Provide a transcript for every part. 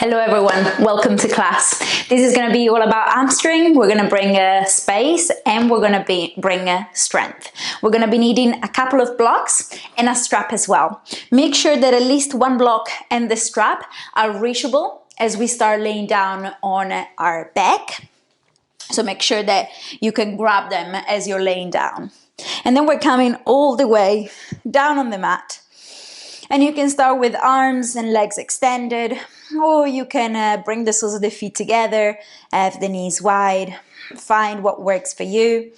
Hello everyone, welcome to class. This is going to be all about hamstring. We're going to bring a space and we're going to bring a strength. We're going to be needing a couple of blocks and a strap as well. Make sure that at least one block and the strap are reachable as we start laying down on our back. So make sure that you can grab them as you're laying down. And then we're coming all the way down on the mat. And you can start with arms and legs extended, or you can bring the soles of the feet together, have the knees wide, find what works for you,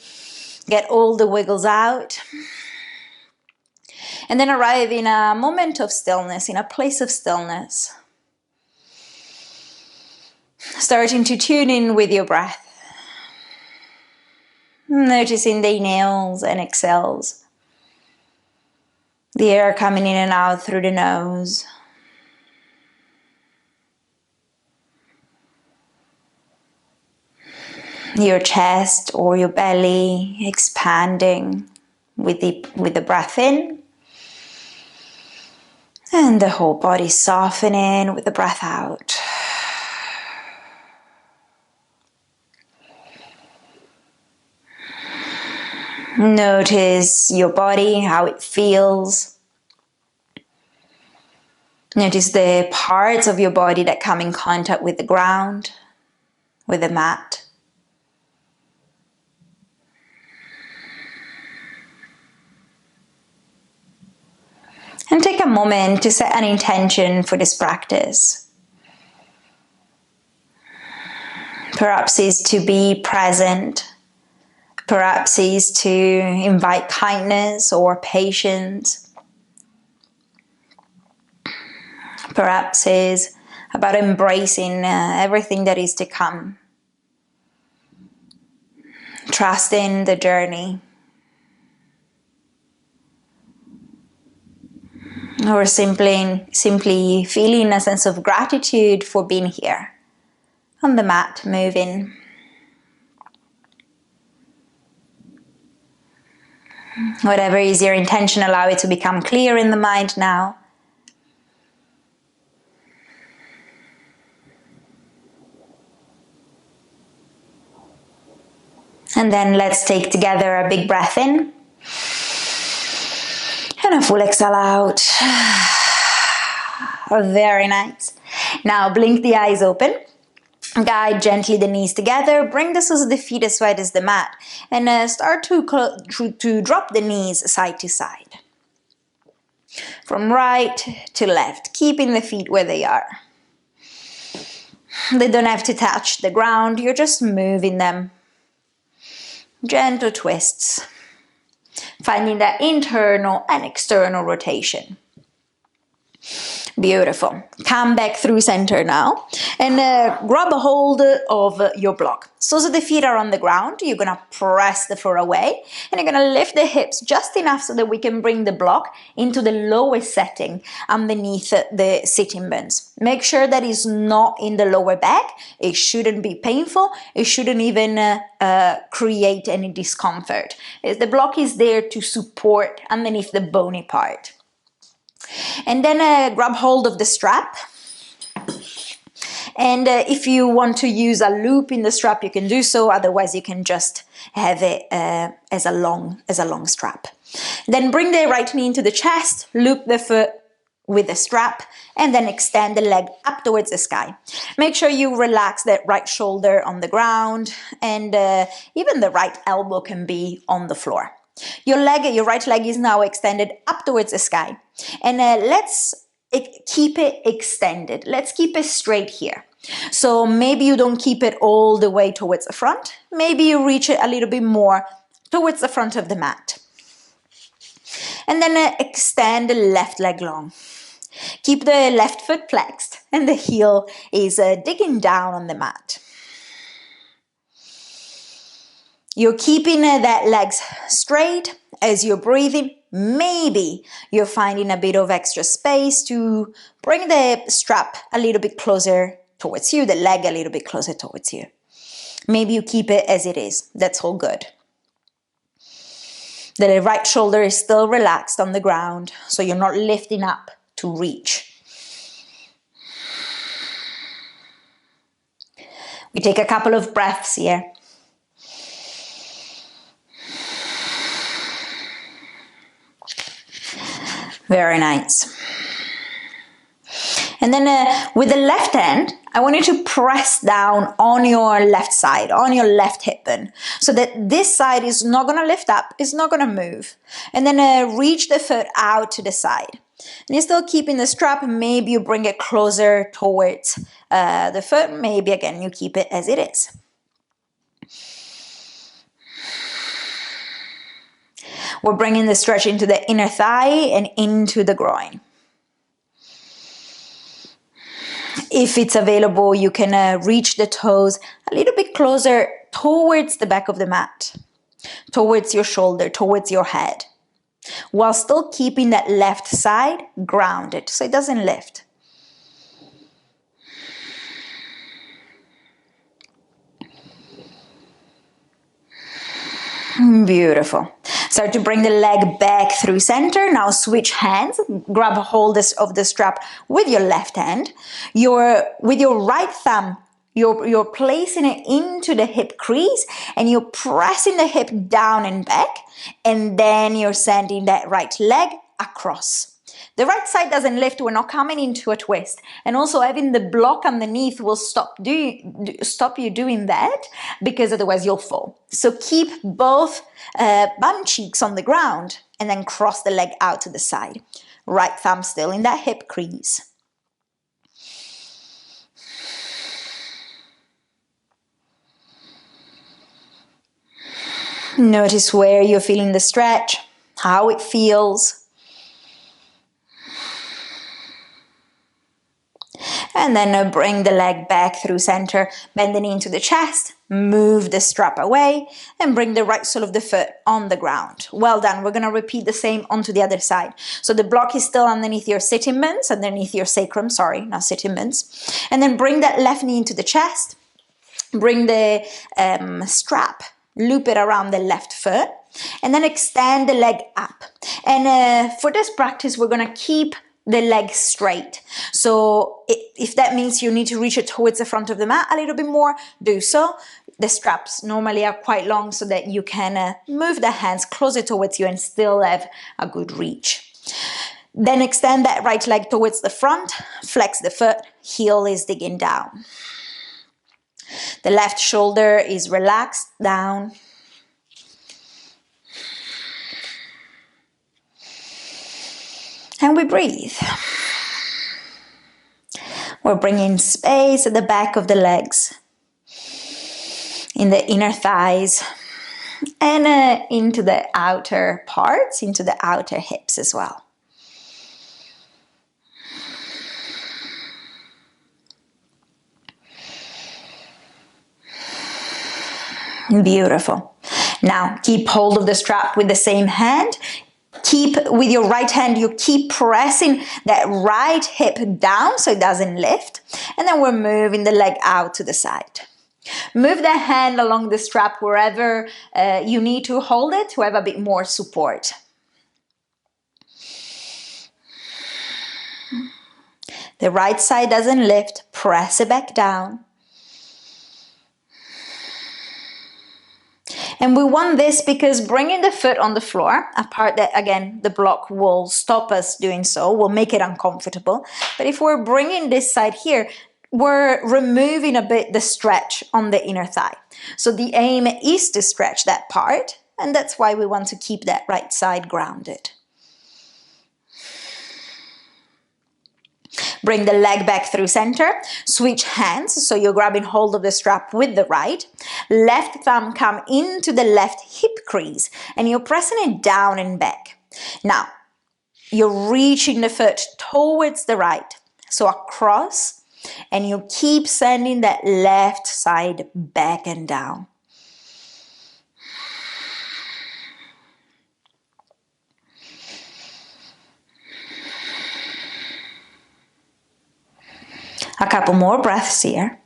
get all the wiggles out, and then arrive in a moment of stillness, in a place of stillness. Starting to tune in with your breath, noticing the inhales and exhales. The air coming in and out through the nose. Your chest or your belly expanding with the breath in. And the whole body softening with the breath out. Notice your body, how it feels. Notice the parts of your body that come in contact with the ground, with the mat. And take a moment to set an intention for this practice. Perhaps is to be present. Perhaps is to invite kindness or patience. Perhaps is about embracing everything that is to come. Trusting the journey. Or simply feeling a sense of gratitude for being here on the mat, moving. Whatever is your intention, allow it to become clear in the mind now. And then let's take together a big breath in. And a full exhale out. Very nice. Now blink the eyes open. Guide gently the knees together, bring the soles of the feet as wide as the mat, and start to drop the knees side to side. From right to left, keeping the feet where they are. They don't have to touch the ground, you're just moving them. Gentle twists, finding that internal and external rotation. Beautiful. Come back through center now and grab a hold of your block. Soles of the feet are on the ground. You're going to press the floor away and you're going to lift the hips just enough so that we can bring the block into the lowest setting underneath the sitting bones. Make sure that it's not in the lower back. It shouldn't be painful. It shouldn't even create any discomfort. The block is there to support underneath the bony part. And then grab hold of the strap. And if you want to use a loop in the strap, you can do so. Otherwise, you can just have it as a long strap. Then bring the right knee into the chest, loop the foot with the strap, and then extend the leg up towards the sky. Make sure you relax that right shoulder on the ground, and even the right elbow can be on the floor. Your right leg is now extended up towards the sky. And let's keep it extended. Let's keep it straight here. So maybe you don't keep it all the way towards the front. Maybe you reach it a little bit more towards the front of the mat. And then extend the left leg long. Keep the left foot flexed and the heel is digging down on the mat. You're keeping that legs straight as you're breathing. Maybe you're finding a bit of extra space to bring the strap a little bit closer towards you, the leg a little bit closer towards you. Maybe you keep it as it is. That's all good. The right shoulder is still relaxed on the ground, so you're not lifting up to reach. We take a couple of breaths here. Very nice. And then with the left hand, I want you to press down on your left side, on your left hip bone, so that this side is not going to lift up, it's not going to move. And then reach the foot out to the side. And you're still keeping the strap, maybe you bring it closer towards the foot, maybe again you keep it as it is. We're bringing the stretch into the inner thigh and into the groin. If it's available, you can reach the toes a little bit closer towards the back of the mat, towards your shoulder, towards your head, while still keeping that left side grounded so it doesn't lift. Beautiful. Start to bring the leg back through center. Now switch hands. Grab a hold of the strap with your left hand. With your right thumb, you're placing it into the hip crease and you're pressing the hip down and back, and then you're sending that right leg across. The right side doesn't lift, we're not coming into a twist. And also having the block underneath will stop you doing that, because otherwise you'll fall. So keep both bum cheeks on the ground and then cross the leg out to the side. Right thumb still in that hip crease. Notice where you're feeling the stretch, how it feels. And then bring the leg back through center, bend the knee into the chest, move the strap away, and bring the right sole of the foot on the ground. Well done. We're going to repeat the same onto the other side. So the block is still underneath your sitting bones, underneath your sacrum, sorry, not sitting bones. And then bring that left knee into the chest, bring the strap, loop it around the left foot, and then extend the leg up. And for this practice, we're going to keep the leg straight. So if that means you need to reach it towards the front of the mat a little bit more, do so. The straps normally are quite long so that you can move the hands closer towards you and still have a good reach. Then extend that right leg towards the front, flex the foot, heel is digging down. The left shoulder is relaxed down. And we breathe. We're bringing space at the back of the legs, in the inner thighs, and into the outer parts, into the outer hips as well. Beautiful. Now keep hold of the strap with the same hand. Keep with your right hand, you keep pressing that right hip down so it doesn't lift. And then we're moving the leg out to the side. Move the hand along the strap wherever you need to hold it to have a bit more support. The right side doesn't lift, press it back down. And we want this because bringing the foot on the floor, a part that, again, the block will stop us doing so, will make it uncomfortable. But if we're bringing this side here, we're removing a bit the stretch on the inner thigh. So the aim is to stretch that part, and that's why we want to keep that right side grounded. Bring the leg back through center, switch hands, so you're grabbing hold of the strap with the right. Left thumb come into the left hip crease, and you're pressing it down and back. Now, you're reaching the foot towards the right, so across, and you keep sending that left side back and down. A couple more breaths here.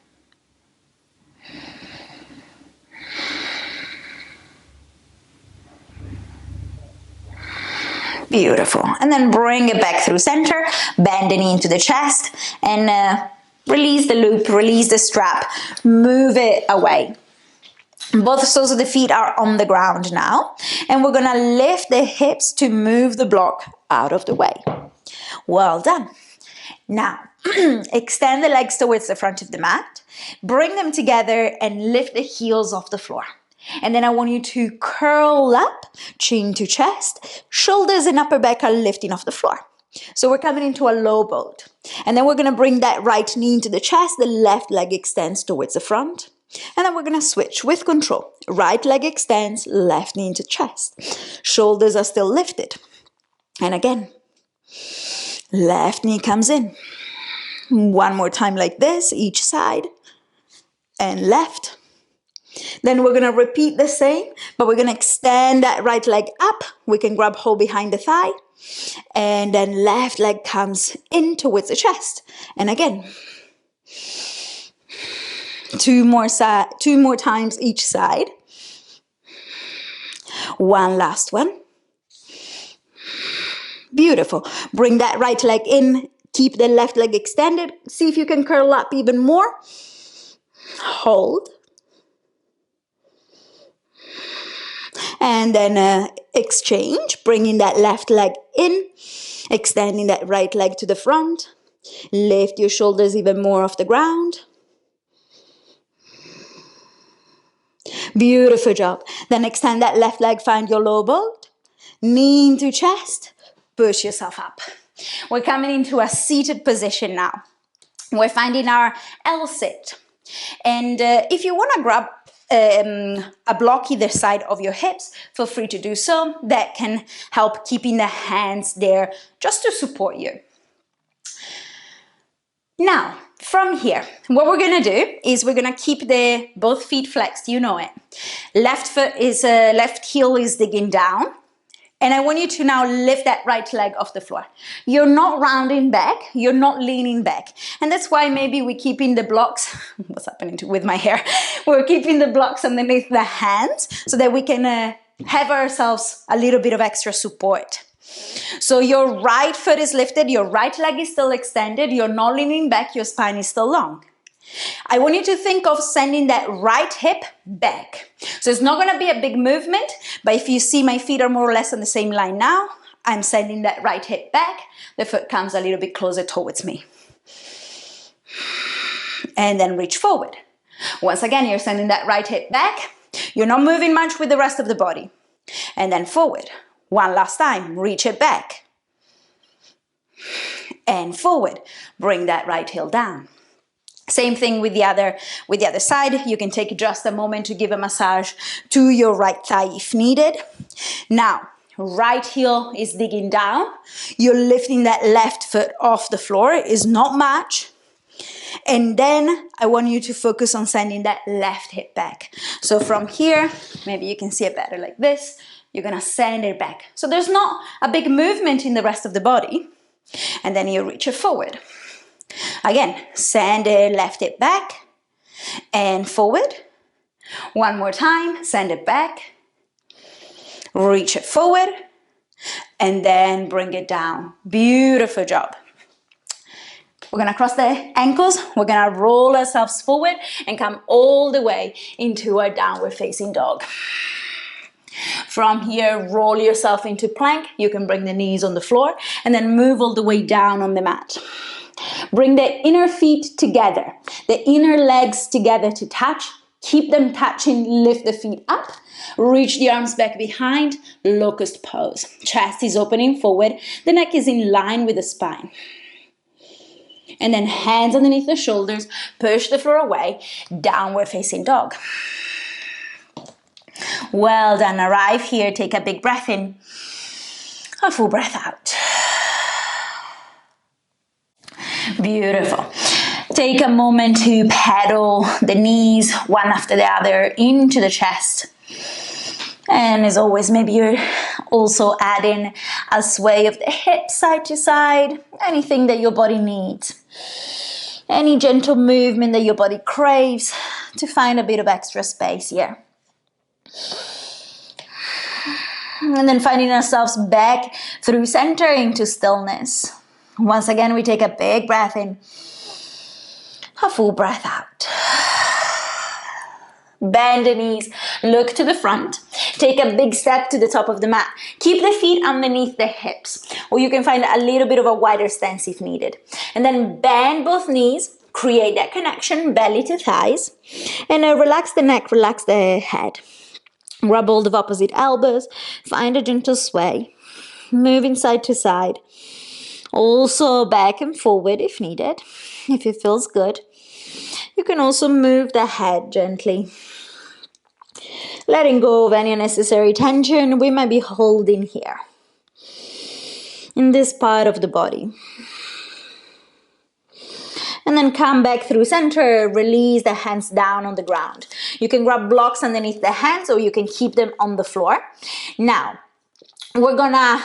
Beautiful. And then bring it back through center, bend the knee into the chest, and Release the loop, release the strap, move it away. Both soles of the feet are on the ground now, and we're gonna lift the hips to move the block out of the way. Well done. Now, extend the legs towards the front of the mat, bring them together and lift the heels off the floor. And then I want you to curl up, chin to chest, shoulders and upper back are lifting off the floor. So we're coming into a low boat. And then we're gonna bring that right knee into the chest, the left leg extends towards the front. And then we're gonna switch with control. Right leg extends, left knee into chest. Shoulders are still lifted. And again, left knee comes in. One more time like this, each side. And left. Then we're gonna repeat the same, but we're gonna extend that right leg up. We can grab hold behind the thigh. And then left leg comes in towards the chest. And again. Two more times each side. One last one. Beautiful. Bring that right leg in. Keep the left leg extended. See if you can curl up even more. Hold. And then exchange. Bringing that left leg in. Extending that right leg to the front. Lift your shoulders even more off the ground. Beautiful job. Then extend that left leg, find your low boat. Knee into chest, push yourself up. We're coming into a seated position now. We're finding our L-sit. And if you want to grab a block either side of your hips, feel free to do so. That can help keeping the hands there just to support you. Now, from here, what we're gonna do is we're gonna keep both feet flexed, you know it. Left heel is digging down. And I want you to now lift that right leg off the floor. You're not rounding back, you're not leaning back. And that's why maybe we're keeping the blocks, what's happening with my hair? We're keeping the blocks underneath the hands so that we can have ourselves a little bit of extra support. So your right foot is lifted, your right leg is still extended, you're not leaning back, your spine is still long. I want you to think of sending that right hip back. So it's not going to be a big movement, but if you see my feet are more or less on the same line now, I'm sending that right hip back, the foot comes a little bit closer towards me. And then reach forward. Once again, you're sending that right hip back, you're not moving much with the rest of the body. And then forward. One last time, reach it back. And forward. Bring that right heel down. Same thing with the other side. You can take just a moment to give a massage to your right thigh if needed. Now, right heel is digging down. You're lifting that left foot off the floor. It's not much. And then I want you to focus on sending that left hip back. So from here, maybe you can see it better like this. You're gonna send it back. So there's not a big movement in the rest of the body. And then you reach it forward. Again, send the left hip back and forward. One more time, send it back. Reach it forward. And then bring it down. Beautiful job. We're gonna cross the ankles. We're gonna roll ourselves forward and come all the way into our downward facing dog. From here, roll yourself into plank. You can bring the knees on the floor and then move all the way down on the mat. Bring the inner feet together, the inner legs together to touch. Keep them touching, lift the feet up. Reach the arms back behind, Locust Pose. Chest is opening forward, the neck is in line with the spine. And then hands underneath the shoulders, push the floor away, downward facing dog. Well done, arrive here, take a big breath in, a full breath out. Beautiful. Take a moment to pedal the knees one after the other into the chest. And as always, maybe you're also adding a sway of the hips side to side, anything that your body needs. Any gentle movement that your body craves to find a bit of extra space here. And then finding ourselves back through center into stillness. Once again, we take a big breath in. A full breath out. Bend the knees, look to the front. Take a big step to the top of the mat. Keep the feet underneath the hips, or you can find a little bit of a wider stance if needed. And then bend both knees, create that connection, belly to thighs. And relax the neck, relax the head. Grab hold of opposite elbows, find a gentle sway. Moving side to side. Also back and forward if needed, if it feels good. You can also move the head gently. Letting go of any unnecessary tension we might be holding here in this part of the body. And then come back through center, release the hands down on the ground. You can grab blocks underneath the hands or you can keep them on the floor. Now, we're gonna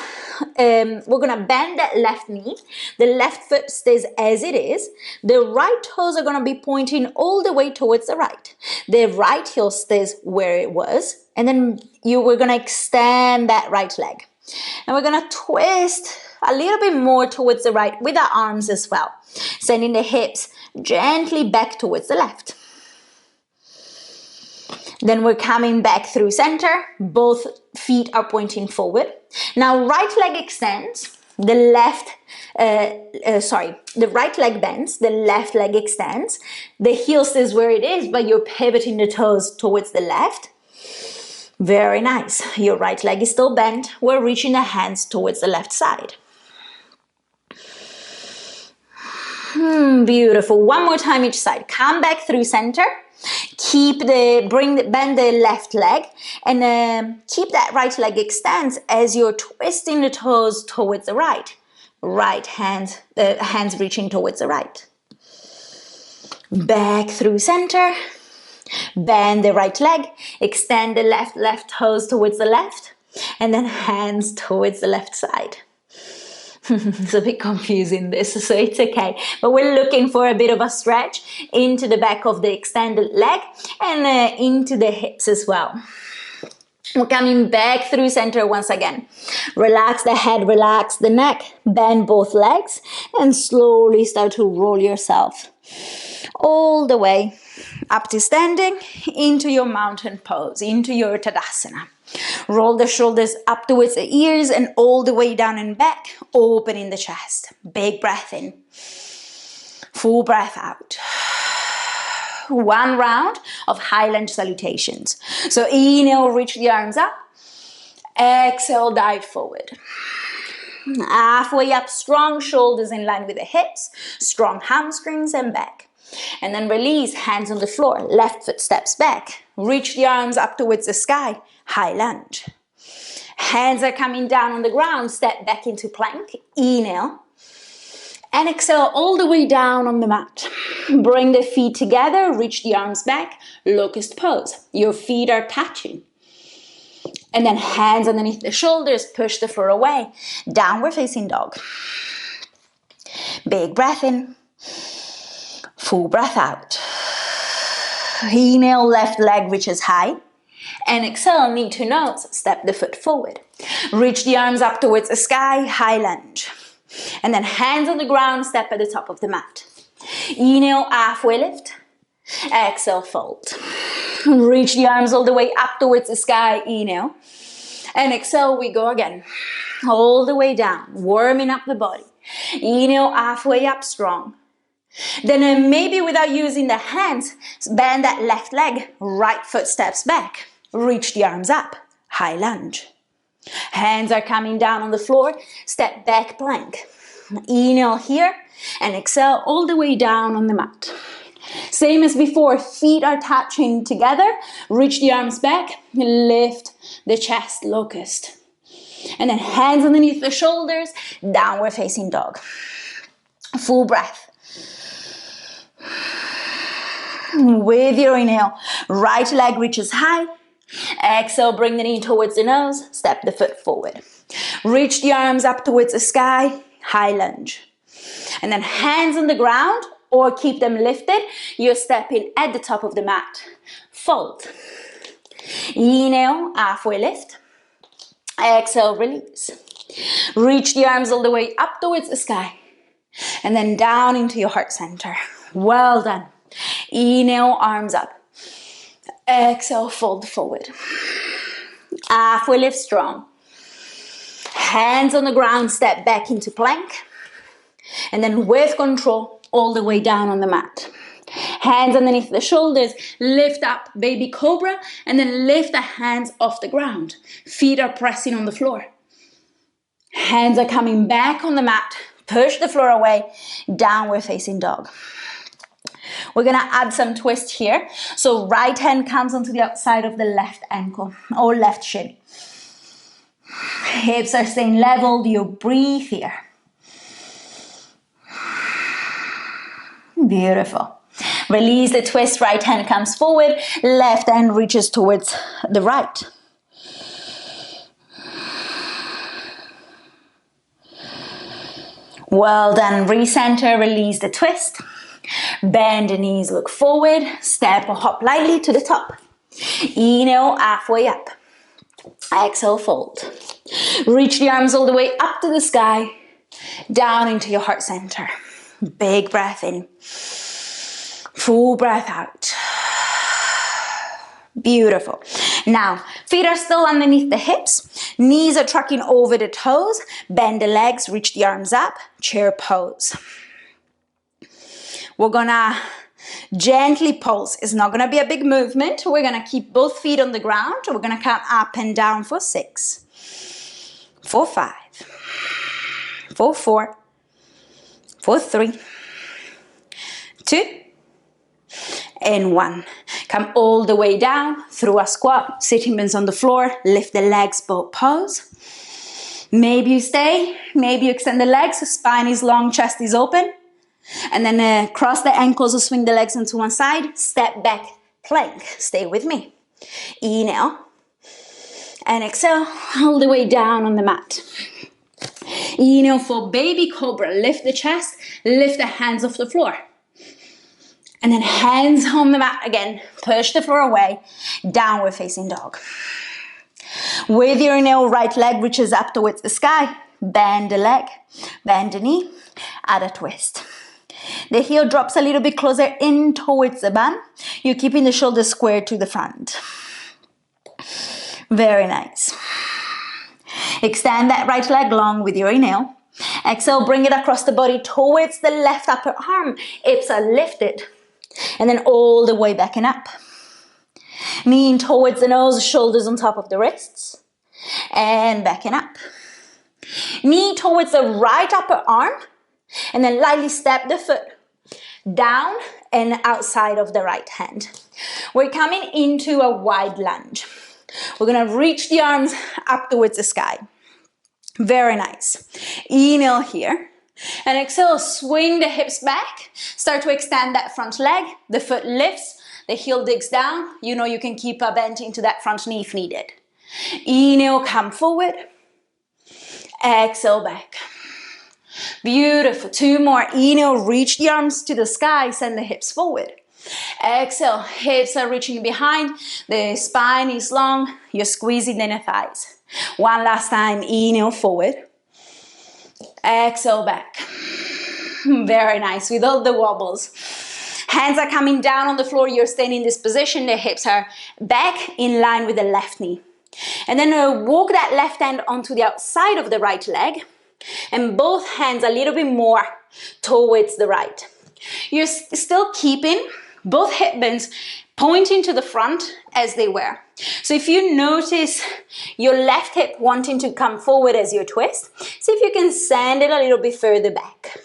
bend that left knee. The left foot stays as it is. The right toes are gonna be pointing all the way towards the right. The right heel stays where it was. And then we're gonna extend that right leg. And we're gonna twist a little bit more towards the right with our arms as well. Sending the hips gently back towards the left. Then we're coming back through center. Both feet are pointing forward. Now right leg extends. The right leg bends. The left leg extends. The heel stays where it is, but you're pivoting the toes towards the left. Very nice. Your right leg is still bent. We're reaching the hands towards the left side. Beautiful. One more time each side. Come back through center. Bend the left leg and keep that right leg extends as you're twisting the toes towards the right. Right hand, hands reaching towards the right. Back through center. Bend the right leg. Extend the left toes towards the left. And then hands towards the left side. It's a bit confusing this, so it's okay. But we're looking for a bit of a stretch into the back of the extended leg and into the hips as well. We're coming back through center once again. Relax the head, relax the neck, bend both legs, and slowly start to roll yourself all the way up to standing into your mountain pose, into your Tadasana. Roll the shoulders up towards the ears and all the way down and back, opening the chest. Big breath in. Full breath out. One round of high lunge salutations. So inhale, reach the arms up. Exhale, dive forward. Halfway up, strong shoulders in line with the hips, strong hamstrings and back. And then release, hands on the floor, left foot steps back. Reach the arms up towards the sky, high lunge. Hands are coming down on the ground, step back into plank, inhale. And exhale all the way down on the mat. Bring the feet together, reach the arms back, locust pose. Your feet are touching. And then hands underneath the shoulders, push the floor away. Downward facing dog. Big breath in. Full breath out. Inhale, left leg reaches high. And exhale, knee to nose, step the foot forward. Reach the arms up towards the sky, high lunge. And then hands on the ground, step at the top of the mat. Inhale, halfway lift. Exhale, fold. Reach the arms all the way up towards the sky, inhale. And exhale, we go again. All the way down, warming up the body. Inhale, halfway up, strong. Then maybe without using the hands, bend that left leg, right foot steps back. Reach the arms up, high lunge. Hands are coming down on the floor, step back plank. Inhale here and exhale all the way down on the mat. Same as before, feet are touching together. Reach the arms back, lift the chest, locust. And then hands underneath the shoulders, downward facing dog. Full breath. With your inhale, right leg reaches high. Exhale, bring the knee towards the nose, step the foot forward. Reach the arms up towards the sky, high lunge. And then hands on the ground or keep them lifted. You're stepping at the top of the mat. Fold. Inhale, halfway lift. Exhale, release. Reach the arms all the way up towards the sky. And then down into your heart center. Well done. Inhale, arms up. Exhale, fold forward. Halfway lift strong. Hands on the ground, step back into plank. And then with control, all the way down on the mat. Hands underneath the shoulders, lift up baby cobra, and then lift the hands off the ground. Feet are pressing on the floor. Hands are coming back on the mat. Push the floor away, downward facing dog. We're gonna add some twist here. So right hand comes onto the outside of the left ankle or left shin. Hips are staying leveled, you breathe here. Beautiful. Release the twist, right hand comes forward, left hand reaches towards the right. Well done, recenter, release the twist. Bend the knees, look forward, step or hop lightly to the top. Inhale, halfway up. Exhale, fold. Reach the arms all the way up to the sky, down into your heart center. Big breath in. Full breath out. Beautiful. Now, feet are still underneath the hips. Knees are trucking over the toes. Bend the legs, reach the arms up. Chair pose. We're gonna gently pulse. It's not gonna be a big movement. We're gonna keep both feet on the ground. We're gonna count up and down for 6, for 5, for 4, for 3, 2, and 1. Come all the way down through a squat, sitting bones on the floor, lift the legs, boat pose. Maybe you stay, maybe you extend the legs, spine is long, chest is open. And then cross the ankles or swing the legs onto one side, step back, plank. Stay with me. Inhale and exhale all the way down on the mat. Inhale for baby cobra, lift the chest, lift the hands off the floor. And then hands on the mat again, push the floor away, downward facing dog. With your inhale, right leg reaches up towards the sky, bend the leg, bend the knee, add a twist. The heel drops a little bit closer in towards the bum. You're keeping the shoulders squared to the front. Very nice. Extend that right leg long with your inhale. Exhale, bring it across the body towards the left upper arm. Hips are lifted. And then all the way back and up. Knee in towards the nose, shoulders on top of the wrists. And back and up. Knee towards the right upper arm. And then lightly step the foot down and outside of the right hand. We're coming into a wide lunge. We're gonna reach the arms up towards the sky. Very nice. Inhale here. And exhale, swing the hips back. Start to extend that front leg. The foot lifts, the heel digs down. You know you can keep a bend into that front knee if needed. Inhale, come forward. Exhale, back. Beautiful. 2 more. Inhale, reach the arms to the sky, send the hips forward. Exhale, hips are reaching behind, the spine is long, you're squeezing the inner thighs. One last time, inhale, forward. Exhale, back. Very nice, with all the wobbles. Hands are coming down on the floor, you're staying in this position, the hips are back in line with the left knee. And then walk that left hand onto the outside of the right leg, and both hands a little bit more towards the right. You're still keeping both hip bones pointing to the front as they were. So if you notice your left hip wanting to come forward as you twist, see if you can send it a little bit further back.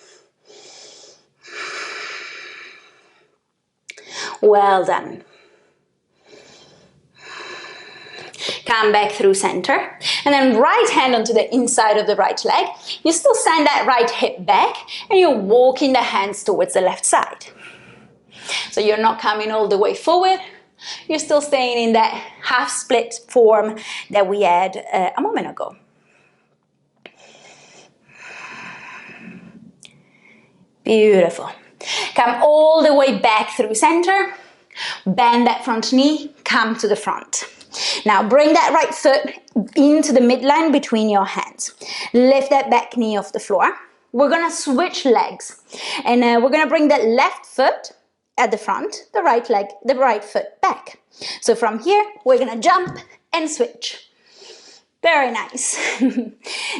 Well done. Come back through center, and then right hand onto the inside of the right leg. You still send that right hip back, and you're walking the hands towards the left side. So you're not coming all the way forward, you're still staying in that half split form that we had a moment ago. Beautiful. Come all the way back through center, bend that front knee, come to the front. Now bring that right foot into the midline between your hands. Lift that back knee off the floor. we're gonna switch legs. And we're gonna bring the left foot at the front, the right foot back. So from here, we're gonna jump and switch. Very nice.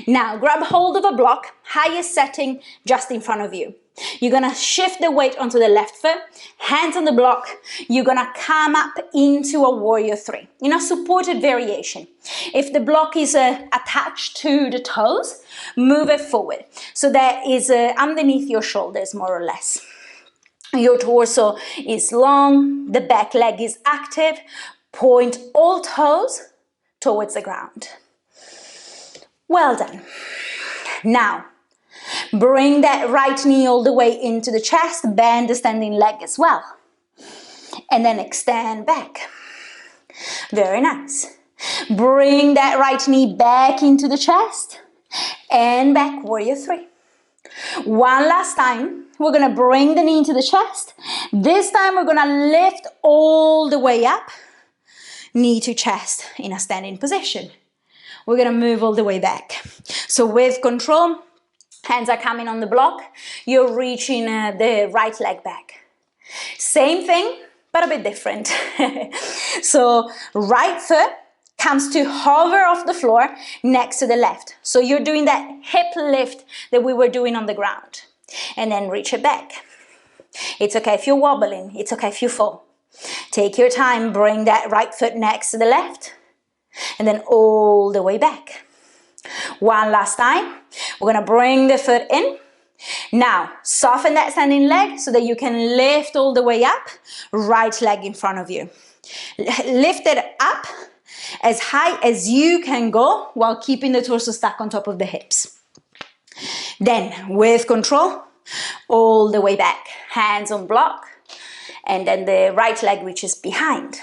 Now grab hold of a block, highest setting just in front of you. You're gonna shift the weight onto the left foot, hands on the block. You're gonna come up into a warrior three in a supported variation. If the block is attached to the toes, move it forward so that is underneath your shoulders more or less. Your torso is long, the back leg is active. Point all toes towards the ground. Well done. Now, bring that right knee all the way into the chest, bend the standing leg as well. And then extend back. Very nice. Bring that right knee back into the chest and back, warrior three. One last time, we're gonna bring the knee into the chest. This time we're gonna lift all the way up, knee to chest in a standing position. We're gonna move all the way back. So with control, hands are coming on the block, you're reaching the right leg back. Same thing, but a bit different. So right foot comes to hover off the floor next to the left. So you're doing that hip lift that we were doing on the ground. And then reach it back. It's okay if you're wobbling, it's okay if you fall. Take your time, bring that right foot next to the left. And then all the way back. One last time, we're gonna bring the foot in. Now, soften that standing leg so that you can lift all the way up, right leg in front of you. Lift it up as high as you can go while keeping the torso stuck on top of the hips. Then, with control, all the way back, hands on block, and then the right leg reaches behind.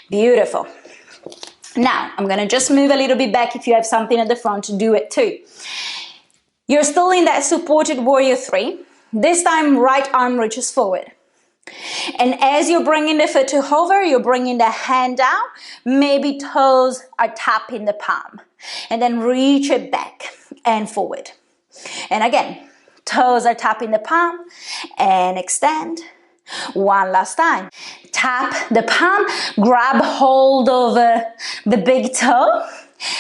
Beautiful. Now, I'm gonna just move a little bit back. If you have something at the front, do it too. You're still in that supported warrior three. This time, right arm reaches forward. And as you're bringing the foot to hover, you're bringing the hand down. Maybe toes are tapping the palm. And then reach it back and forward. And again, toes are tapping the palm and extend. One last time. Tap the palm, grab hold of the big toe.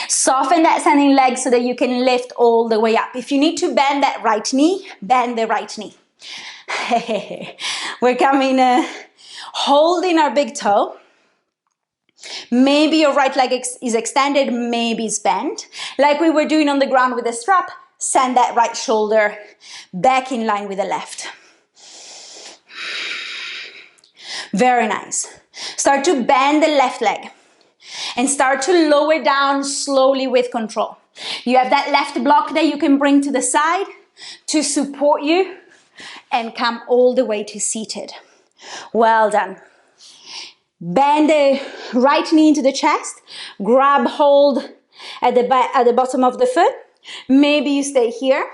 Soften that standing leg so that you can lift all the way up. If you need to bend that right knee, bend the right knee. We're coming, holding our big toe. Maybe your right leg is extended, maybe it's bent. Like we were doing on the ground with the strap, send that right shoulder back in line with the left. Very nice. Start to bend the left leg and start to lower down slowly with control. You have that left block that you can bring to the side to support you and come all the way to seated. Well done. Bend the right knee into the chest. Grab hold at the bottom of the foot. Maybe you stay here.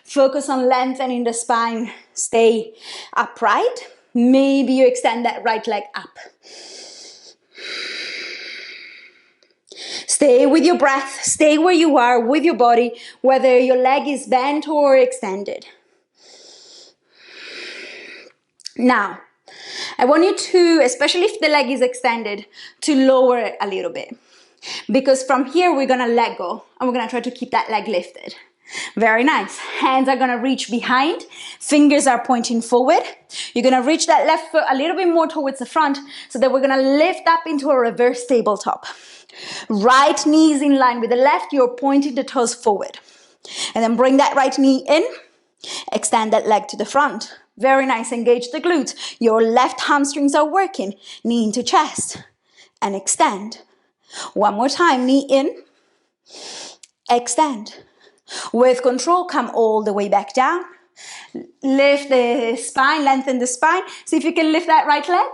Focus on lengthening the spine. Stay upright. Maybe you extend that right leg up. Stay with your breath. Stay where you are with your body, whether your leg is bent or extended. Now, I want you to, especially if the leg is extended, to lower it a little bit. Because from here, we're gonna let go and we're gonna try to keep that leg lifted. Very nice. Hands are gonna reach behind. Fingers are pointing forward. You're gonna reach that left foot a little bit more towards the front so that we're gonna lift up into a reverse tabletop. Right knee is in line with the left. You're pointing the toes forward. And then bring that right knee in. Extend that leg to the front. Very nice. Engage the glutes. Your left hamstrings are working. Knee into chest. And extend. One more time. Knee in. Extend. With control, come all the way back down. Lift the spine, lengthen the spine. See if you can lift that right leg.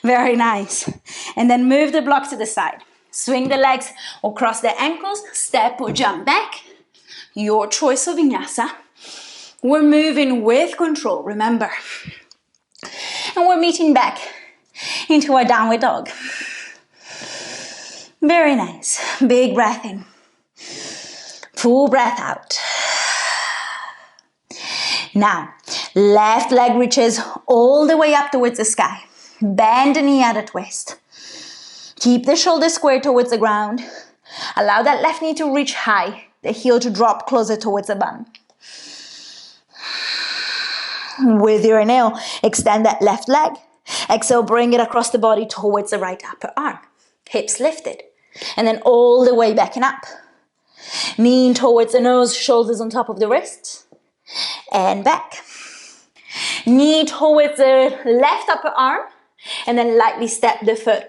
Very nice. And then move the block to the side. Swing the legs or cross the ankles. Step or jump back. Your choice of vinyasa. We're moving with control, remember. And we're meeting back into our downward dog. Very nice. Big breath in. Full breath out. Now, left leg reaches all the way up towards the sky. Bend the knee at a twist. Keep the shoulder square towards the ground. Allow that left knee to reach high, the heel to drop closer towards the bum. With your inhale, extend that left leg. Exhale, bring it across the body towards the right upper arm. Hips lifted. And then all the way back and up. Knee towards the nose, shoulders on top of the wrists. And back. Knee towards the left upper arm. And then lightly step the foot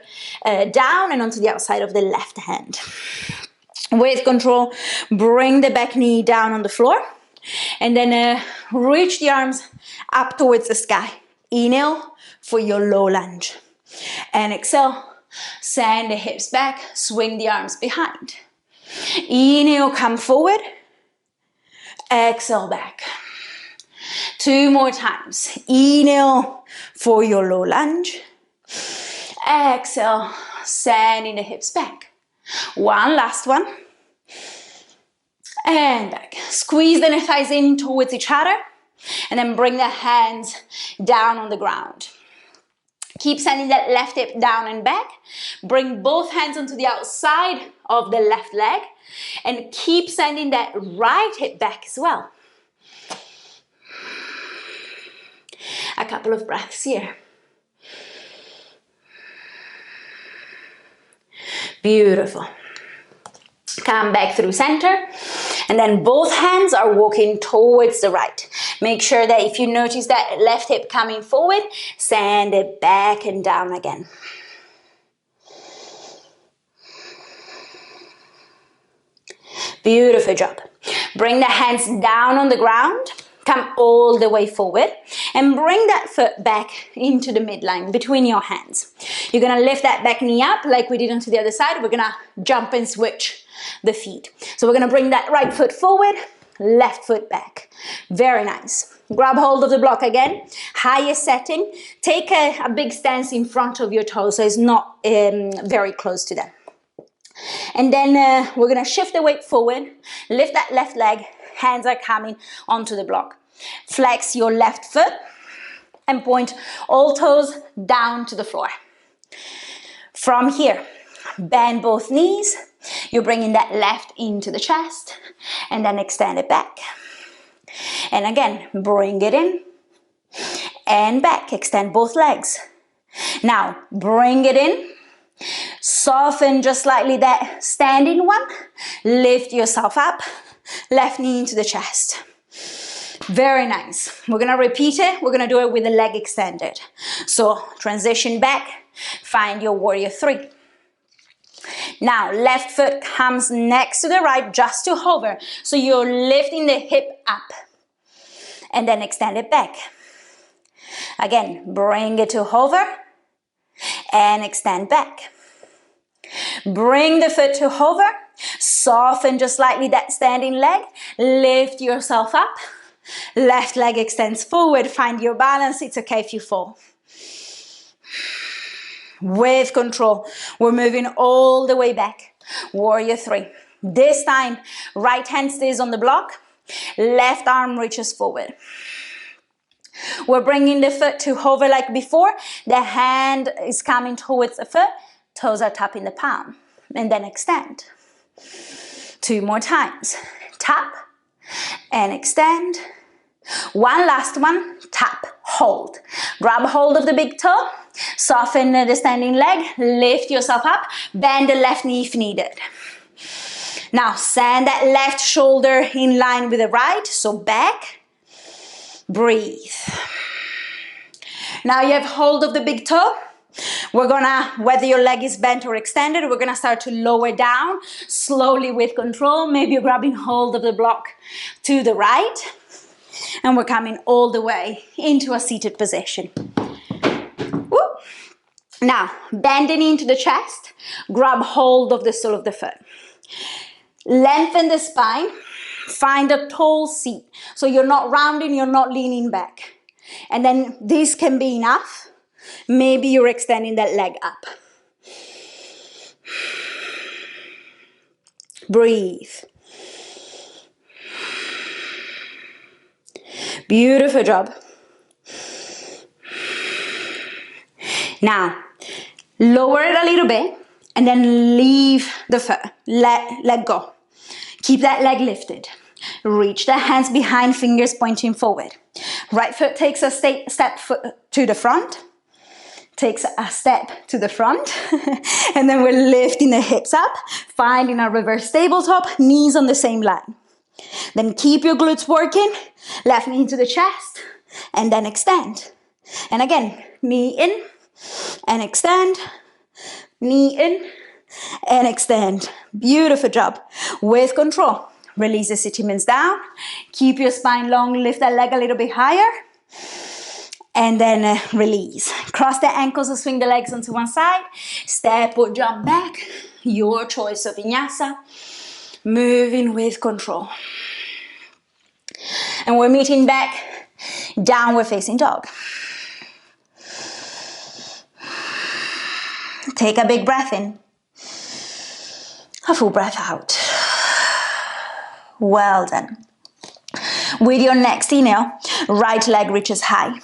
down and onto the outside of the left hand. With control, bring the back knee down on the floor. And then reach the arms up towards the sky. Inhale for your low lunge. And exhale, send the hips back, swing the arms behind. Inhale, come forward. Exhale, back. 2 more times. Inhale for your low lunge. Exhale, sending the hips back. One last one. And back. Squeeze the thighs in towards each other. And then bring the hands down on the ground. Keep sending that left hip down and back. Bring both hands onto the outside of the left leg. And keep sending that right hip back as well. A couple of breaths here. Beautiful. Come back through center. And then both hands are walking towards the right. Make sure that if you notice that left hip coming forward, send it back and down again. Beautiful job. Bring the hands down on the ground. Come all the way forward and bring that foot back into the midline between your hands. You're gonna lift that back knee up like we did onto the other side. We're gonna jump and switch the feet. So we're gonna bring that right foot forward, left foot back. Very nice. Grab hold of the block again, highest setting. Take a big stance in front of your toes so it's not very close to them. And then we're gonna shift the weight forward, lift that left leg, hands are coming onto the block. Flex your left foot and point all toes down to the floor. From here, bend both knees. You're bringing that left into the chest and then extend it back. And again, bring it in and back. Extend both legs. Now, bring it in. Soften just slightly that standing one. Lift yourself up. Left knee into the chest. Very nice. We're gonna repeat it. We're gonna do it with the leg extended. So transition back, find your warrior 3. Now left foot comes next to the right just to hover. So you're lifting the hip up and then extend it back. Again, bring it to hover and extend back. Bring the foot to hover. Soften just slightly that standing leg. Lift yourself up. Left leg extends forward. Find your balance. It's okay if you fall. With control, we're moving all the way back. Warrior 3. This time, right hand stays on the block. Left arm reaches forward. We're bringing the foot to hover like before. The hand is coming towards the foot. Toes are tapping the palm. And then extend. 2 more times. Tap and extend. One last one. Tap, hold. Grab hold of the big toe. Soften the standing leg. Lift yourself up. Bend the left knee if needed. Now send that left shoulder in line with the right. So back. Breathe. Now you have hold of the big toe. We're gonna, whether your leg is bent or extended, we're gonna start to lower down slowly with control. Maybe you're grabbing hold of the block to the right. And we're coming all the way into a seated position. Woo. Now, bending into the chest, grab hold of the sole of the foot. Lengthen the spine, find a tall seat. So you're not rounding, you're not leaning back. And then this can be enough. Maybe you're extending that leg up. Breathe. Beautiful job. Now, lower it a little bit and then leave the foot. Let go. Keep that leg lifted. Reach the hands behind, fingers pointing forward. Right foot takes a step to the front. Takes a step to the front. And then we're lifting the hips up, finding our reverse tabletop, knees on the same line. Then keep your glutes working. Left knee into the chest and then extend. And again, knee in and extend. Knee in and extend. Beautiful job. With control. Release the sitting bones down. Keep your spine long. Lift that leg a little bit higher. And then release. Cross the ankles or swing the legs onto one side. Step or jump back. Your choice of vinyasa. Moving with control. And we're meeting back. Downward facing dog. Take a big breath in. A full breath out. Well done. With your next inhale, right leg reaches high.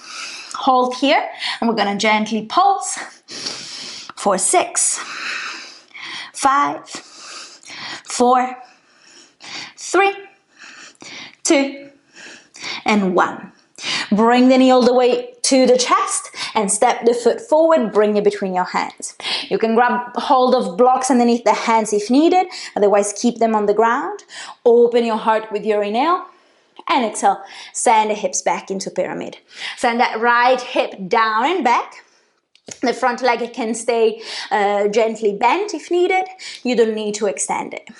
Hold here, and we're gonna gently pulse for 6, 5, 4, 3, 2, and 1. Bring the knee all the way to the chest and step the foot forward, bring it between your hands. You can grab hold of blocks underneath the hands if needed, otherwise keep them on the ground. Open your heart with your inhale and exhale. Send the hips back into pyramid. Send that right hip down and back. The front leg can stay gently bent if needed. You don't need to extend it.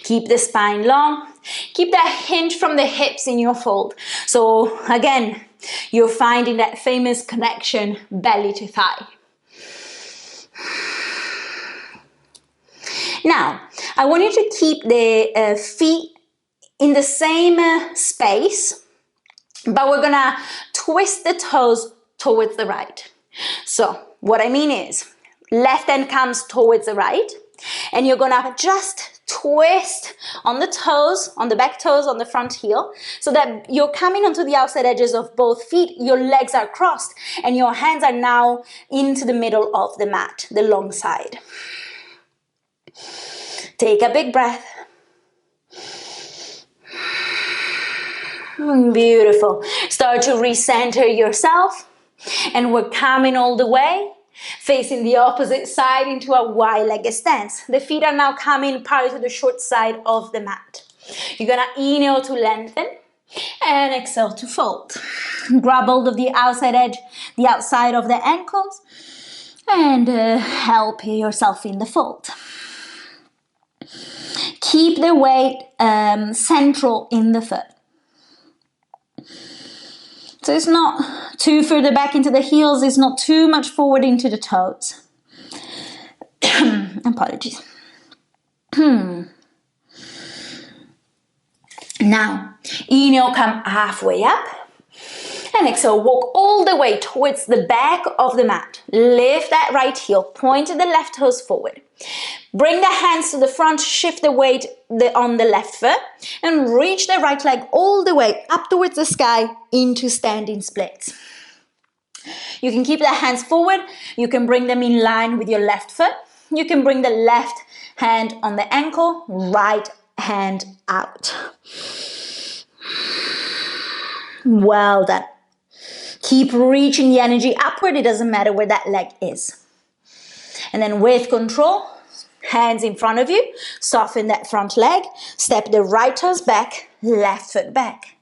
Keep the spine long. Keep that hinge from the hips in your fold. So again, you're finding that famous connection belly to thigh. Now, I want you to keep the feet in the same space, but we're gonna twist the toes towards the right. So what I mean is, left hand comes towards the right, and you're gonna just twist on the toes, on the back toes, on the front heel, so that you're coming onto the outside edges of both feet, your legs are crossed, and your hands are now into the middle of the mat, the long side. Take a big breath. Beautiful. Start to recenter yourself, and we're coming all the way, facing the opposite side into a wide-legged stance. The feet are now coming parallel to the short side of the mat. You're gonna inhale to lengthen and exhale to fold. Grab hold of the outside edge, the outside of the ankles, and help yourself in the fold. Keep the weight central in the foot. So it's not too further back into the heels, it's not too much forward into the toes. Apologies. Now, inhale, come halfway up. And exhale, walk all the way towards the back of the mat. Lift that right heel, point the left toes forward. Bring the hands to the front, shift the weight on the left foot, and reach the right leg all the way up towards the sky into standing splits. You can keep the hands forward, you can bring them in line with your left foot, you can bring the left hand on the ankle, right hand out. Well done. Keep reaching the energy upward, it doesn't matter where that leg is. And then with control, hands in front of you, soften that front leg, step the right toes back, left foot back.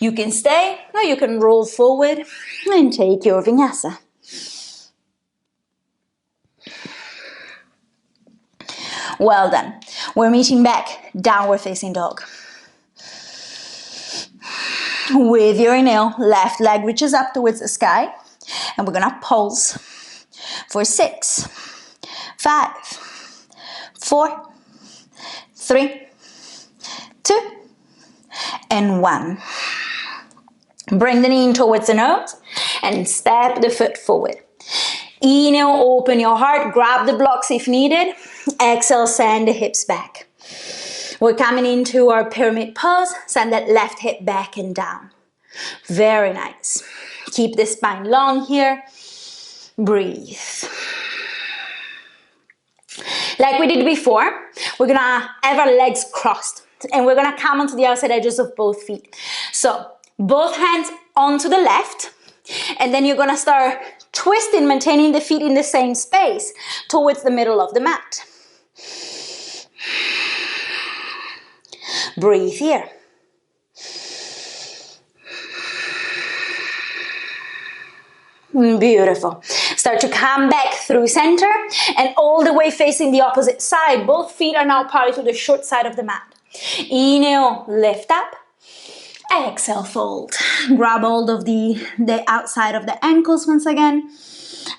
You can stay, or you can roll forward and take your vinyasa. Well done. We're meeting back, downward facing dog. With your inhale, left leg reaches up towards the sky, and we're gonna pulse for 6, 5, 4, 3, 2, and 1. Bring the knee in towards the nose and step the foot forward. Inhale, open your heart, grab the blocks if needed. Exhale, send the hips back. We're coming into our pyramid pose. Send that left hip back and down. Very nice. Keep the spine long here. Breathe. Like we did before, we're gonna have our legs crossed and we're gonna come onto the outside edges of both feet. So both hands onto the left, and then you're gonna start twisting, maintaining the feet in the same space towards the middle of the mat. Breathe here. Beautiful. Start to come back through center and all the way facing the opposite side. Both feet are now parallel to the short side of the mat. Inhale, lift up. Exhale, fold. Grab hold of the outside of the ankles once again.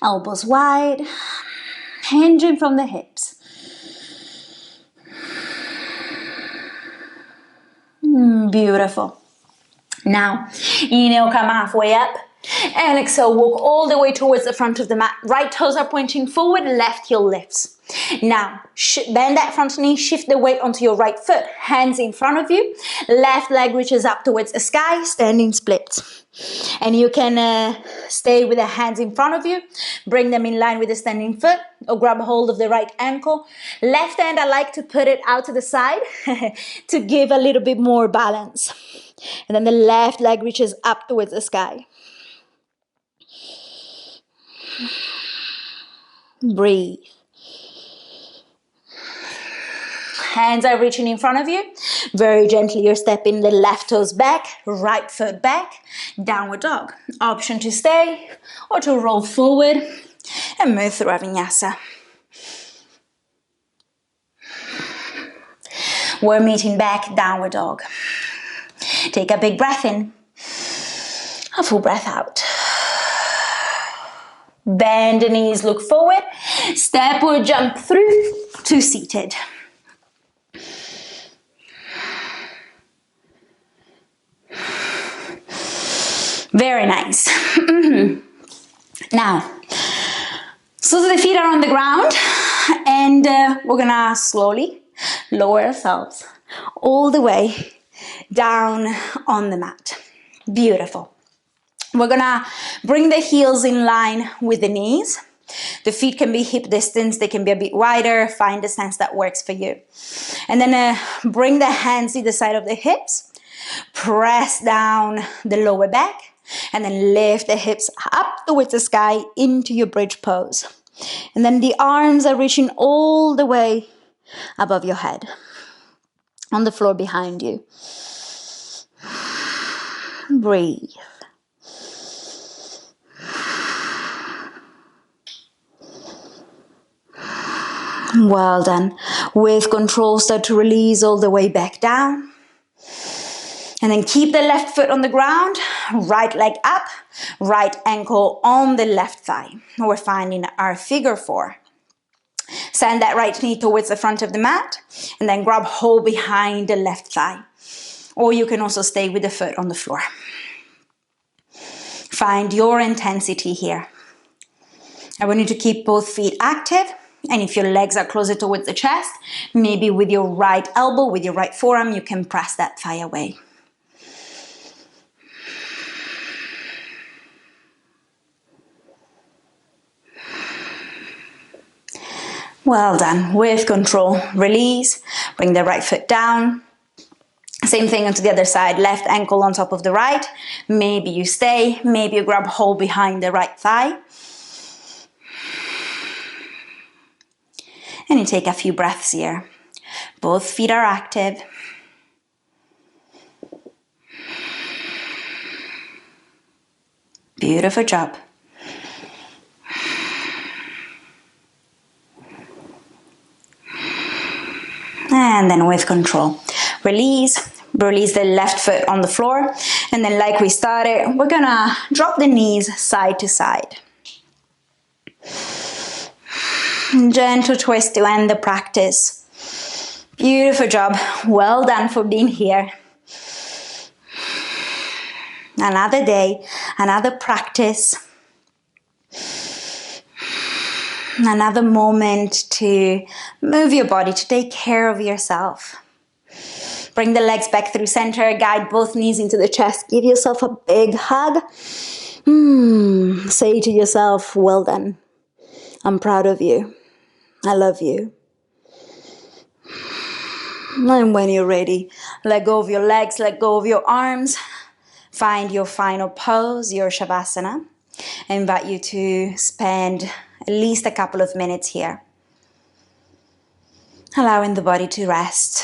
Elbows wide. Hinging from the hips. Beautiful. Now, inhale, come halfway up. And exhale, walk all the way towards the front of the mat. Right toes are pointing forward, left heel lifts. Now, bend that front knee, shift the weight onto your right foot. Hands in front of you. Left leg reaches up towards the sky, standing splits. And you can stay with the hands in front of you. Bring them in line with the standing foot or grab hold of the right ankle. Left hand, I like to put it out to the side to give a little bit more balance. And then the left leg reaches up towards the sky. Breathe. Hands are reaching in front of you. Very gently you're stepping the left toes back, right foot back, downward dog. Option to stay or to roll forward and move through our vinyasa. We're meeting back, downward dog. Take a big breath in, a full breath out. Bend the knees, look forward, step or jump through to seated. Very nice. Now, so the feet are on the ground and we're gonna slowly lower ourselves all the way down on the mat. Beautiful. We're gonna bring the heels in line with the knees. The feet can be hip distance, they can be a bit wider, find the stance that works for you. And then bring the hands either side of the hips, press down the lower back, and then lift the hips up towards the sky into your bridge pose. And then the arms are reaching all the way above your head, on the floor behind you. Breathe. Well done. With control, start to release all the way back down. And then keep the left foot on the ground, right leg up, right ankle on the left thigh. We're finding our figure four. Send that right knee towards the front of the mat and then grab hold behind the left thigh. Or you can also stay with the foot on the floor. Find your intensity here. I want you to keep both feet active. And if your legs are closer towards the chest, maybe with your right elbow, with your right forearm, you can press that thigh away. Well done. With control, release, bring the right foot down. Same thing onto the other side, left ankle on top of the right. Maybe you stay, maybe you grab hold behind the right thigh. And you take a few breaths here. Both feet are active. Beautiful job. And then with control, release the left foot on the floor. And then like we started, we're gonna drop the knees side to side. Gentle twist to end the practice. Beautiful job. Well done for being here. Another day, another practice. Another moment to move your body, to take care of yourself. Bring the legs back through center, guide both knees into the chest, give yourself a big hug. Say to yourself, well done. I'm proud of you. I love you. And when you're ready, let go of your legs, let go of your arms. Find your final pose, your Shavasana. I invite you to spend at least a couple of minutes here, allowing the body to rest,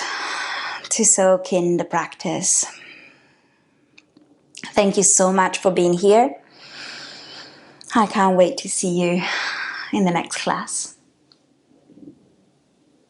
to soak in the practice. Thank you so much for being here. I can't wait to see you in the next class.